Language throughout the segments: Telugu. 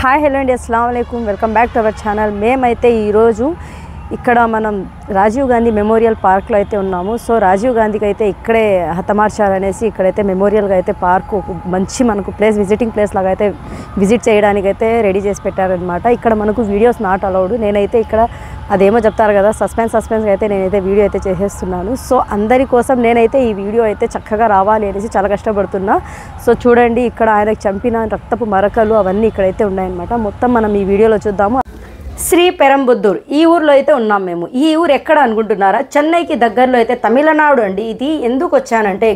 హాయ్ హలో అండి, అస్సలాము అలైకుం. Welcome back to our channel. మేమైతే ఈరోజు ఇక్కడ మనం రాజీవ్ గాంధీ మెమోరియల్ పార్క్లో అయితే ఉన్నాము. సో రాజీవ్ గాంధీకి అయితే ఇక్కడే హతమార్చారనేసి ఇక్కడైతే మెమోరియల్గా అయితే పార్క్ మంచి మనకు ప్లేస్, విజిటింగ్ ప్లేస్ లాగా అయితే విజిట్ చేయడానికి అయితే రెడీ చేసి పెట్టారనమాట. ఇక్కడ మనకు వీడియోస్ నాట్ అలౌడ్. నేనైతే ఇక్కడ అదేమో చెప్తారు కదా, సస్పెన్స్ అయితే నేనైతే వీడియో అయితే చేసేస్తున్నాను. సో అందరి కోసం నేనైతే ఈ వీడియో అయితే చక్కగా రావాలి అనేసి చాలా కష్టపడుతున్నా. సో చూడండి, ఇక్కడ ఆయనకు చంపిన రక్తపు మరకలు అవన్నీ ఇక్కడైతే ఉన్నాయన్నమాట. మొత్తం మనం ఈ వీడియోలో చూద్దాము. శ్రీ పెరంబుద్దూర్ ఈ ఊర్లో అయితే ఉన్నాం మేము. ఈ ఊరు ఎక్కడ అనుకుంటున్నారా? చెన్నైకి దగ్గరలో అయితే తమిళనాడు అండి. ఇది ఎందుకు వచ్చానంటే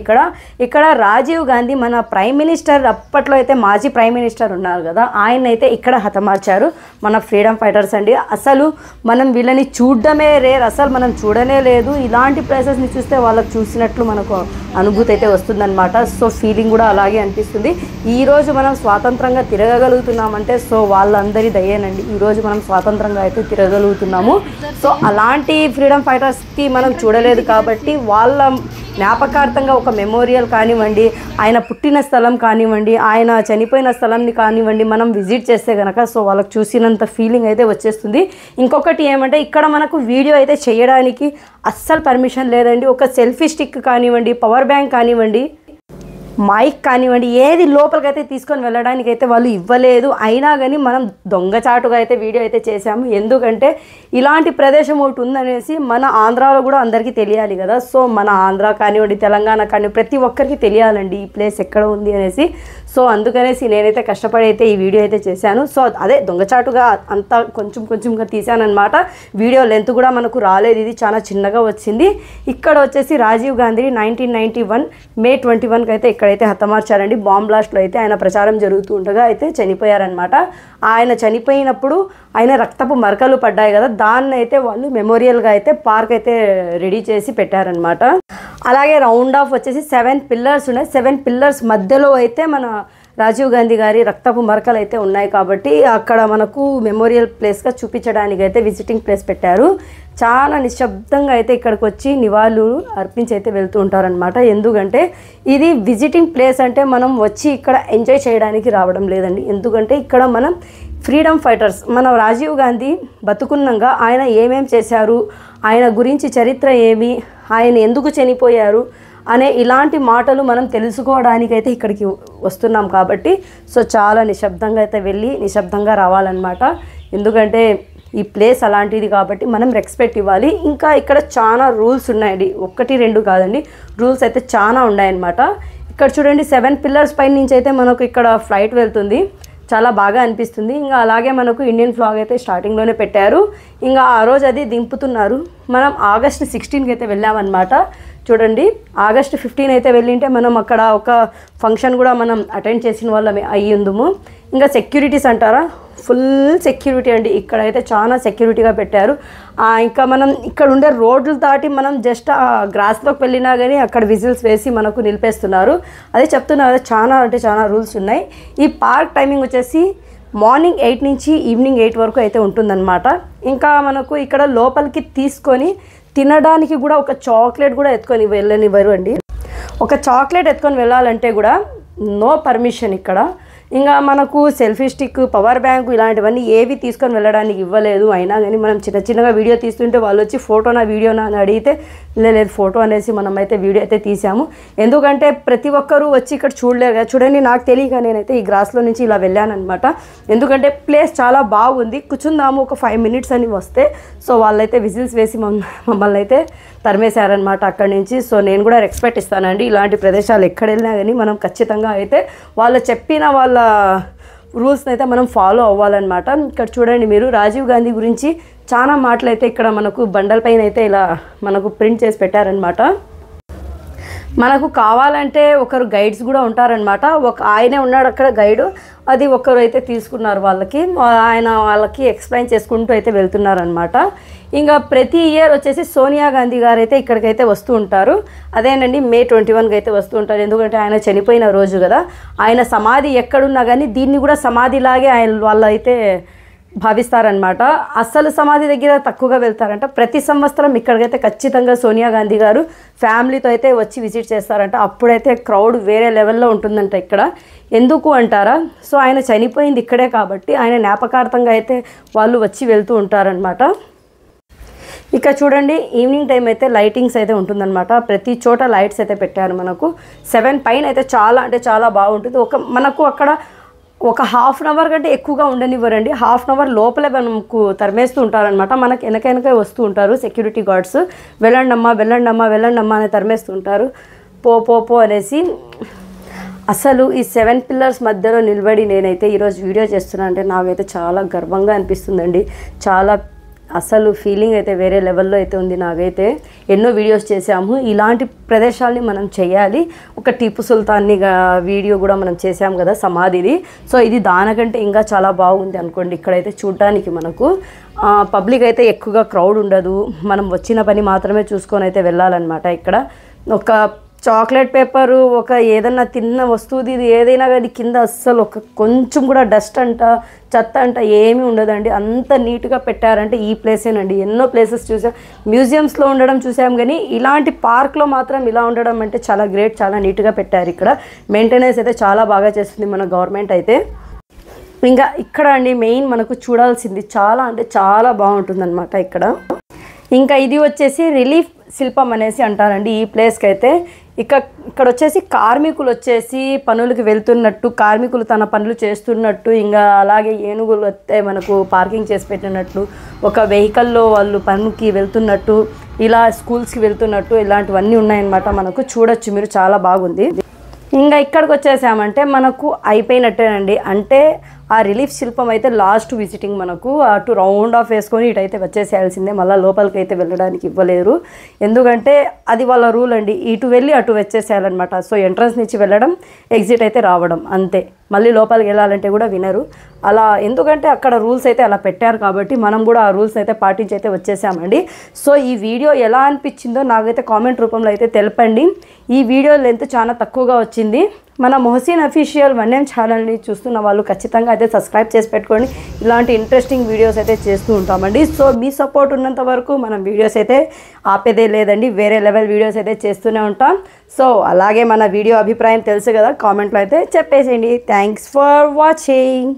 ఇక్కడ రాజీవ్ గాంధీ మన ప్రైమ్ మినిస్టర్, అప్పట్లో అయితే మాజీ ప్రైమ్ మినిస్టర్ ఉన్నారు కదా, ఆయన అయితే ఇక్కడ హతమార్చారు. మన ఫ్రీడమ్ ఫైటర్స్ అండి. అసలు మనం వీళ్ళని చూడడమే రేర్, అసలు మనం చూడనే లేదు. ఇలాంటి ప్లేసెస్ని చూస్తే వాళ్ళకి చూసినట్లు మనకు అనుభూతి అయితే వస్తుందన్నమాట. సో ఫీలింగ్ కూడా అలాగే అనిపిస్తుంది. ఈరోజు మనం స్వాతంత్రంగా తిరగగలుగుతున్నామంటే సో వాళ్ళందరి దయ్యేనండి. ఈరోజు మనం స్వాతంత్రంగా అయితే తిరగలుగుతున్నాము. సో అలాంటి ఫ్రీడమ్ ఫైటర్స్కి మనం చూడలేదు కాబట్టి వాళ్ళ జ్ఞాపకార్థంగా ఒక మెమోరియల్ కానివ్వండి, ఆయన పుట్టిన స్థలం కానివ్వండి, ఆయన చనిపోయిన స్థలంని కానివ్వండి మనం విజిట్ చేస్తే కనుక సో వాళ్ళకి చూసినంత ఫీలింగ్ అయితే వచ్చేస్తుంది. ఇంకొకటి ఏమంటే ఇక్కడ మనకు వీడియో అయితే చేయడానికి అస్సలు పర్మిషన్ లేదండి. ఒక సెల్ఫీ స్టిక్ కానివ్వండి, పవర్ బ్యాంక్ కానివ్వండి, మైక్ కానివ్వండి, ఏది లోపలికైతే తీసుకొని వెళ్ళడానికి అయితే వాళ్ళు ఇవ్వలేదు. అయినా కానీ మనం దొంగచాటుగా అయితే వీడియో అయితే చేశాము. ఎందుకంటే ఇలాంటి ప్రదేశం ఒకటి ఉందనేసి మన ఆంధ్రాలో కూడా అందరికీ తెలియాలి కదా. సో మన ఆంధ్ర కానివ్వండి, తెలంగాణ కానివ్వండి, ప్రతి ఒక్కరికి తెలియాలండి ఈ ప్లేస్ ఎక్కడ ఉంది అనేసి. సో అందుకనేసి నేనైతే కష్టపడి అయితే ఈ వీడియో అయితే చేశాను. సో అదే దొంగచాటుగా అంతా కొంచెంగా తీశానమాట. వీడియో లెంత్ కూడా మనకు రాలేదు, ఇది చాలా చిన్నగా వచ్చింది. ఇక్కడ వచ్చేసి రాజీవ్ గాంధీ 1991 మే 21కి అయితే ఇక్కడైతే హతమార్చారండి. బాంబ్ బ్లాస్ట్లో అయితే ఆయన ప్రచారం జరుగుతూ ఉండగా అయితే చనిపోయారనమాట. ఆయన చనిపోయినప్పుడు ఆయన రక్తపు మరకలు పడ్డాయి కదా, దాన్ని అయితే వాళ్ళు మెమోరియల్గా అయితే పార్క్ అయితే రెడీ చేసి పెట్టారనమాట. అలాగే రౌండ్ ఆఫ్ వచ్చేసి 7 పిల్లర్స్ ఉన్నాయి. 7 పిల్లర్స్ మధ్యలో అయితే మన రాజీవ్ గాంధీ గారి రక్తపు మరకలు అయితే ఉన్నాయి కాబట్టి అక్కడ మనకు మెమోరియల్ ప్లేస్గా చూపించడానికి అయితే విజిటింగ్ ప్లేస్ పెట్టారు. చాలా నిశ్శబ్దంగా అయితే ఇక్కడికి వచ్చి నివాళులు అర్పించి అయితే వెళ్తూ ఉంటారనమాట. ఎందుకంటే ఇది విజిటింగ్ ప్లేస్ అంటే మనం వచ్చి ఇక్కడ ఎంజాయ్ చేయడానికి రావడం లేదండి. ఎందుకంటే ఇక్కడ మనం ఫ్రీడమ్ ఫైటర్స్, మన రాజీవ్ గాంధీ బతుకున్నంగా ఆయన ఏమేం చేశారు, ఆయన గురించి చరిత్ర ఏమి, ఆయన ఎందుకు చనిపోయారు అనే ఇలాంటి మాటలు మనం తెలుసుకోవడానికైతే ఇక్కడికి వస్తున్నాం కాబట్టి సో చాలా నిశ్శబ్దంగా అయితే వెళ్ళి నిశ్శబ్దంగా రావాలన్నమాట. ఎందుకంటే ఈ ప్లేస్ అలాంటిది కాబట్టి మనం రెస్పెక్ట్ ఇవ్వాలి. ఇంకా ఇక్కడ చాలా రూల్స్ ఉన్నాయండి, 1-2 కాదండి, రూల్స్ అయితే చాలా ఉన్నాయన్నమాట. ఇక్కడ చూడండి 7 పిల్లర్స్ పై నుంచి అయితే మనకు ఇక్కడ ఫ్లైట్ వెళ్తుంది, చాలా బాగా అనిపిస్తుంది. ఇంకా అలాగే మనకు ఇండియన్ ఫ్లాగ్ అయితే స్టార్టింగ్లోనే పెట్టారు. ఇంకా ఆ రోజు అది దింపుతున్నారు. మనం ఆగస్ట్ 16కి అయితే వెళ్ళామన్నమాట. చూడండి, ఆగస్ట్ 15 అయితే వెళ్ళింటే మనం అక్కడ ఒక ఫంక్షన్ కూడా మనం అటెండ్ చేసిన వాళ్ళమే అయ్యిందుము. ఇంకా సెక్యూరిటీస్ అంటారా, ఫుల్ సెక్యూరిటీ అండి. ఇక్కడైతే చాలా సెక్యూరిటీగా పెట్టారు. ఇంకా మనం ఇక్కడ ఉండే రోడ్లు దాటి మనం జస్ట్ ఆ గ్రాస్లోకి వెళ్ళినా కానీ అక్కడ విజిల్స్ వేసి మనకు నిలిపేస్తున్నారు. అదే చెప్తున్నారు, చాలా అంటే చాలా రూల్స్ ఉన్నాయి. ఈ పార్క్ టైమింగ్ వచ్చేసి మార్నింగ్ 8 నుంచి ఈవినింగ్ 8 వరకు అయితే ఉంటుందన్నమాట. ఇంకా మనకు ఇక్కడ లోపలికి తీసుకొని తినడానికి కూడా ఒక చాక్లెట్ కూడా ఎత్తుకొని వెళ్ళనివ్వరు అండి. ఒక చాక్లెట్ ఎత్తుకొని వెళ్ళాలంటే కూడా నో పర్మిషన్ ఇక్కడ. ఇంకా మనకు సెల్ఫీ స్టిక్, పవర్ బ్యాంకు ఇలాంటివన్నీ ఏవి తీసుకొని వెళ్ళడానికి ఇవ్వలేదు. అయినా కానీ మనం చిన్నగా వీడియో తీస్తుంటే వాళ్ళు వచ్చి ఫోటోనా వీడియోనా అని అడిగితే లేదు ఫోటో అనేసి మనం అయితే వీడియో అయితే తీసాము. ఎందుకంటే ప్రతి ఒక్కరూ వచ్చి ఇక్కడ చూడలేరు కదా. చూడండి, నాకు తెలియక నేనైతే ఈ గ్రాస్లో నుంచి ఇలా వెళ్ళానమాట. ఎందుకంటే ప్లేస్ చాలా బాగుంది, కూర్చుందాము ఒక 5 మినిట్స్ అని వస్తే సో వాళ్ళైతే విజిల్స్ వేసి మమ్మల్ని అయితే తరిమేశారనమాట అక్కడి నుంచి. సో నేను కూడా రెస్పెక్ట్ ఇస్తానండి. ఇలాంటి ప్రదేశాలు ఎక్కడ వెళ్ళినా కానీ మనం ఖచ్చితంగా అయితే వాళ్ళు చెప్పిన వాళ్ళ రూల్స్ని అయితే మనం ఫాలో అవ్వాలన్నమాట. ఇక్కడ చూడండి మీరు, రాజీవ్ గాంధీ గురించి చాలా మాటలు అయితే ఇక్కడ మనకు బండల పైన అయితే ఇలా మనకు ప్రింట్ చేసి పెట్టారనమాట. మనకు కావాలంటే ఒకరు గైడ్స్ కూడా ఉంటారనమాట. ఆయనే ఉన్నాడు అక్కడ గైడు, అది ఒకరు అయితే తీసుకున్నారు వాళ్ళకి, ఆయన వాళ్ళకి ఎక్స్ప్లెయిన్ చేసుకుంటూ అయితే వెళ్తున్నారనమాట. ఇంకా ప్రతి ఇయర్ వచ్చేసి సోనియా గాంధీ గారు అయితే ఇక్కడికైతే వస్తూ ఉంటారు. అదేనండి మే 21కి అయితే వస్తూ ఉంటారు. ఎందుకంటే ఆయన చనిపోయిన రోజు కదా. ఆయన సమాధి ఎక్కడున్నా కానీ దీన్ని కూడా సమాధిలాగే ఆయన వాళ్ళు అయితే భావిస్తారనమాట. అసలు సమాధి దగ్గర తక్కువగా వెళ్తారంట. ప్రతి సంవత్సరం ఇక్కడికైతే ఖచ్చితంగా సోనియా గాంధీ గారు ఫ్యామిలీతో అయితే వచ్చి విజిట్ చేస్తారంట. అప్పుడైతే క్రౌడ్ వేరే లెవెల్లో ఉంటుందంట ఇక్కడ. ఎందుకు అంటారా, సో ఆయన చనిపోయింది ఇక్కడే కాబట్టి ఆయన జ్ఞాపకార్థంగా అయితే వాళ్ళు వచ్చి వెళ్తూ ఉంటారనమాట. ఇక చూడండి, ఈవినింగ్ టైం అయితే లైటింగ్స్ అయితే ఉంటుందన్నమాట. ప్రతి చోట లైట్స్ అయితే పెట్టారు. మనకు 7 పైన అయితే చాలా అంటే చాలా బాగుంటుంది. మనకు అక్కడ ఒక హాఫ్ అన్ అవర్ కంటే ఎక్కువగా ఉండనివ్వరండి. హాఫ్ అన్ అవర్ లోపలే మనకు తరిమేస్తూ ఉంటారనమాట. మనకు వెనకే వస్తూ ఉంటారు సెక్యూరిటీ గార్డ్స్. వెళ్ళండమ్మా వెళ్ళండమ్మా వెళ్ళండమ్మా అని తరిమేస్తూ ఉంటారు. పో అనేసి. అసలు ఈ 7 పిల్లర్స్ మధ్యలో నిలబడి నేనైతే ఈరోజు వీడియో చేస్తున్నా అంటే నాకైతే చాలా గర్వంగా అనిపిస్తుందండి. చాలా అసలు ఫీలింగ్ అయితే వేరే లెవెల్లో అయితే ఉంది. నాకైతే ఎన్నో వీడియోస్ చేసాము, ఇలాంటి ప్రదేశాలని మనం చేయాలి. ఒక టిపు సుల్తాన్ని వీడియో కూడా మనం చేసాం కదా సమాధిది. సో ఇది దానికంటే ఇంకా చాలా బాగుంది అనుకోండి. ఇక్కడైతే చూడటానికి మనకు పబ్లిక్ అయితే ఎక్కువగా క్రౌడ్ ఉండదు. మనం వచ్చిన పని మాత్రమే చూసుకొని అయితే వెళ్ళాలన్నమాట. ఇక్కడ ఒక చాక్లెట్ పేపరు, ఒక ఏదన్నా తిన్న వస్తువుది ఇది ఏదైనా కానీ కింద అస్సలు కొంచెం కూడా డస్ట్ అంట చెత్త అంట ఏమీ ఉండదండి. అంత నీట్గా పెట్టారంటే ఈ ప్లేసేనండి. ఎన్నో ప్లేసెస్ చూసాం, మ్యూజియంస్లో ఉండడం చూసాం, కానీ ఇలాంటి పార్క్లో మాత్రం ఇలా ఉండడం అంటే చాలా గ్రేట్. చాలా నీట్గా పెట్టారు. ఇక్కడ మెయింటెనెన్స్ అయితే చాలా బాగా చేస్తుంది మన గవర్నమెంట్ అయితే. ఇంకా ఇక్కడ అండి మెయిన్ మనకు చూడాల్సింది చాలా అంటే చాలా బాగుంటుందన్నమాట ఇక్కడ. ఇంకా ఇది వచ్చేసి రిలీఫ్ శిల్పం అనేసి అంటారండి ఈ ప్లేస్కి అయితే. ఇక్కడ వచ్చేసి కార్మికులు వచ్చేసి పనులకు వెళ్తున్నట్టు, కార్మికులు తన పనులు చేస్తున్నట్టు, ఇంకా అలాగే ఏనుగులు వస్తే మనకు పార్కింగ్ చేసి పెట్టినట్టు, ఒక వెహికల్లో వాళ్ళు పనుకి వెళ్తున్నట్టు, ఇలా స్కూల్స్కి వెళ్తున్నట్టు ఇలాంటివన్నీ ఉన్నాయన్నమాట. మనకు చూడొచ్చు మీరు, చాలా బాగుంది. ఇంకా ఇక్కడికి వచ్చేసామంటే మనకు అయిపోయినట్టేనండి. అంటే ఆ రిలీఫ్ శిల్పం అయితే లాస్ట్ విజిటింగ్. మనకు అటు రౌండ్ ఆఫ్ వేసుకొని ఇటైతే వచ్చేసేయాల్సిందే. మళ్ళీ లోపలికి అయితే వెళ్ళడానికి ఇవ్వలేరు, ఎందుకంటే అది వాళ్ళ రూల్ అండి. ఇటు వెళ్ళి అటు వచ్చేసేయాలన్నమాట. సో ఎంట్రన్స్ నుంచి వెళ్ళడం, ఎగ్జిట్ అయితే రావడం అంతే. మళ్ళీ లోపలికి వెళ్ళాలంటే కూడా వినరు అలా, ఎందుకంటే అక్కడ రూల్స్ అయితే అలా పెట్టారు కాబట్టి మనం కూడా ఆ రూల్స్ అయితే పాటించి అయితే వచ్చేసామండి. సో ఈ వీడియో ఎలా అనిపించిందో నాకైతే కామెంట్ రూపంలో అయితే తెలపండి. ఈ వీడియో లెంత్ చాలా తక్కువగా వచ్చింది. మన మొహసిన్ అఫీషియల్ 1M ఛానల్ని చూస్తున్న వాళ్ళు ఖచ్చితంగా అయితే సబ్స్క్రైబ్ చేసి పెట్టుకోండి. ఇలాంటి ఇంట్రెస్టింగ్ వీడియోస్ అయితే చేస్తూ ఉంటామండి. సో మీ సపోర్ట్ ఉన్నంత వరకు మనం వీడియోస్ అయితే ఆపేదే లేదండి. వేరే లెవెల్ వీడియోస్ అయితే చేస్తూనే ఉంటాం. సో అలాగే మన వీడియో అభిప్రాయం తెలుసు కదా, కామెంట్లో అయితే చెప్పేసేయండి. Thanks for watching.